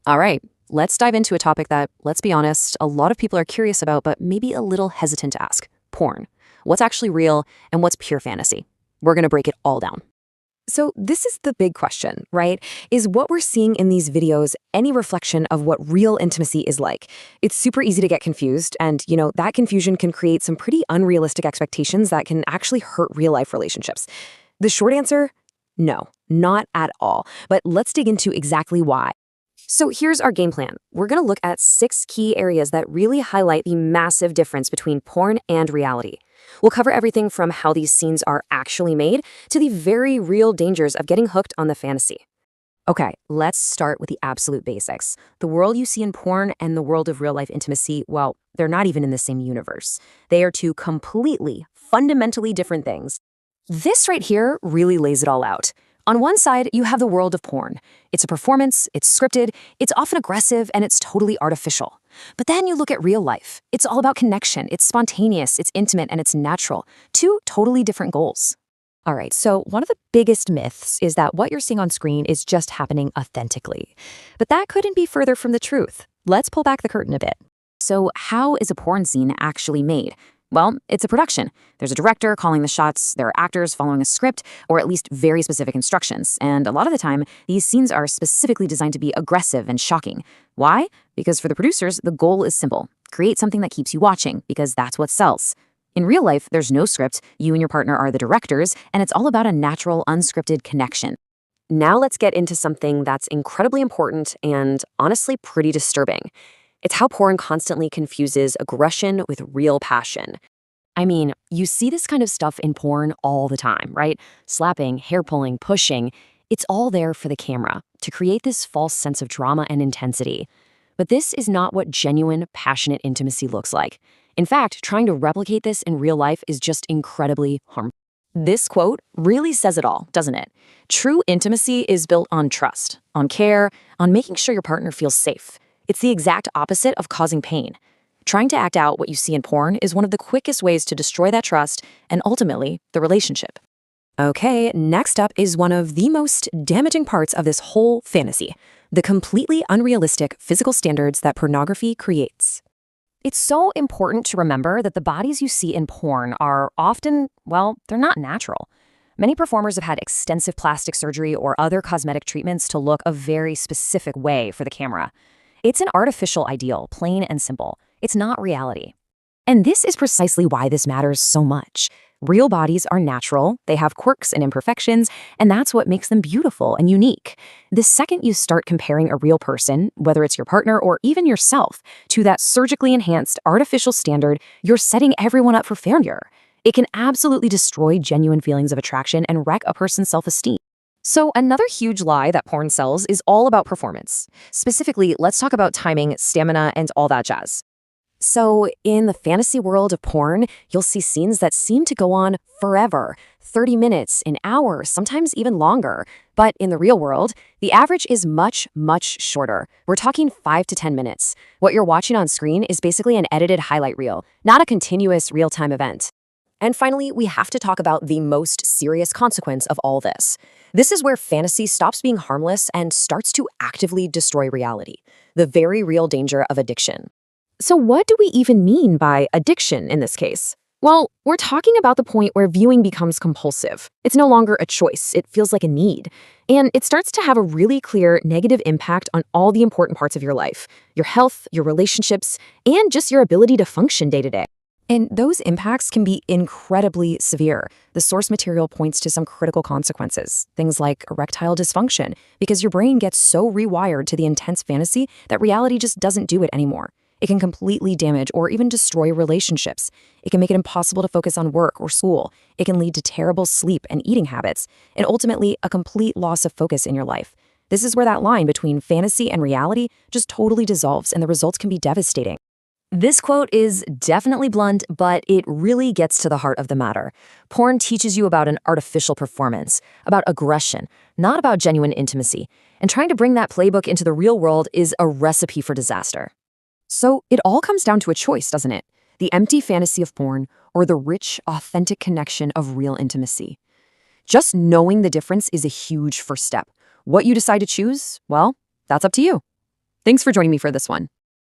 All right, let's dive into a topic that, let's be honest, a lot of people are curious about, but maybe a little hesitant to ask: porn. What's actually real and what's pure fantasy? We're going to break it all down. So this is the big question, right? Is what we're seeing in these videos any reflection of what real intimacy is like? It's super easy to get confused, and that confusion can create some pretty unrealistic expectations that can actually hurt real-life relationships. The short answer? No, not at all. But let's dig into exactly why. So here's our game plan. We're going to look at 6 key areas that really highlight the massive difference between porn and reality. We'll cover everything from how these scenes are actually made to the very real dangers of getting hooked on the fantasy. Okay, let's start with the absolute basics. The world you see in porn and the world of real-life intimacy, well, they're not even in the same universe. They are two completely, fundamentally different things. This right here really lays it all out. On one side, you have the world of porn. It's a performance, it's scripted, it's often aggressive, and it's totally artificial. But then you look at real life. It's all about connection, it's spontaneous, it's intimate, and it's natural. Two totally different goals. All right, so one of the biggest myths is that what you're seeing on screen is just happening authentically. But that couldn't be further from the truth. Let's pull back the curtain a bit. So how is a porn scene actually made? Well, it's a production. There's a director calling the shots, there are actors following a script, or at least very specific instructions. And a lot of the time, these scenes are specifically designed to be aggressive and shocking. Why? Because for the producers, the goal is simple: create something that keeps you watching, because that's what sells. In real life, there's no script, you and your partner are the directors, and it's all about a natural, unscripted connection. Now let's get into something that's incredibly important and honestly pretty disturbing. It's how porn constantly confuses aggression with real passion. I mean, you see this kind of stuff in porn all the time, right? Slapping, hair pulling, pushing. It's all there for the camera, to create this false sense of drama and intensity. But this is not what genuine, passionate intimacy looks like. In fact, trying to replicate this in real life is just incredibly harmful. This quote really says it all, doesn't it? True intimacy is built on trust, on care, on making sure your partner feels safe. It's the exact opposite of causing pain. Trying to act out what you see in porn is one of the quickest ways to destroy that trust and ultimately the relationship. Okay, next up is one of the most damaging parts of this whole fantasy: the completely unrealistic physical standards that pornography creates. It's so important to remember that the bodies you see in porn are often, well, they're not natural. Many performers have had extensive plastic surgery or other cosmetic treatments to look a very specific way for the camera. It's an artificial ideal, plain and simple. It's not reality. And this is precisely why this matters so much. Real bodies are natural, they have quirks and imperfections, and that's what makes them beautiful and unique. The second you start comparing a real person, whether it's your partner or even yourself, to that surgically enhanced artificial standard, you're setting everyone up for failure. It can absolutely destroy genuine feelings of attraction and wreck a person's self-esteem. So another huge lie that porn sells is all about performance. Specifically, let's talk about timing, stamina, and all that jazz. So in the fantasy world of porn, you'll see scenes that seem to go on forever, 30 minutes, an hour, sometimes even longer. But in the real world, the average is much, much shorter. We're talking 5 to 10 minutes. What you're watching on screen is basically an edited highlight reel, not a continuous real-time event. And finally, we have to talk about the most serious consequence of all this. This is where fantasy stops being harmless and starts to actively destroy reality, the very real danger of addiction. So what do we even mean by addiction in this case? Well, we're talking about the point where viewing becomes compulsive. It's no longer a choice, it feels like a need. And it starts to have a really clear negative impact on all the important parts of your life: your health, your relationships, and just your ability to function day to day. And those impacts can be incredibly severe. The source material points to some critical consequences, things like erectile dysfunction, because your brain gets so rewired to the intense fantasy that reality just doesn't do it anymore. It can completely damage or even destroy relationships. It can make it impossible to focus on work or school. It can lead to terrible sleep and eating habits, and ultimately a complete loss of focus in your life. This is where that line between fantasy and reality just totally dissolves, and the results can be devastating. This quote is definitely blunt, but it really gets to the heart of the matter. Porn teaches you about an artificial performance, about aggression, not about genuine intimacy. And trying to bring that playbook into the real world is a recipe for disaster. So it all comes down to a choice, doesn't it? The empty fantasy of porn or the rich, authentic connection of real intimacy. Just knowing the difference is a huge first step. What you decide to choose, well, that's up to you. Thanks for joining me for this one.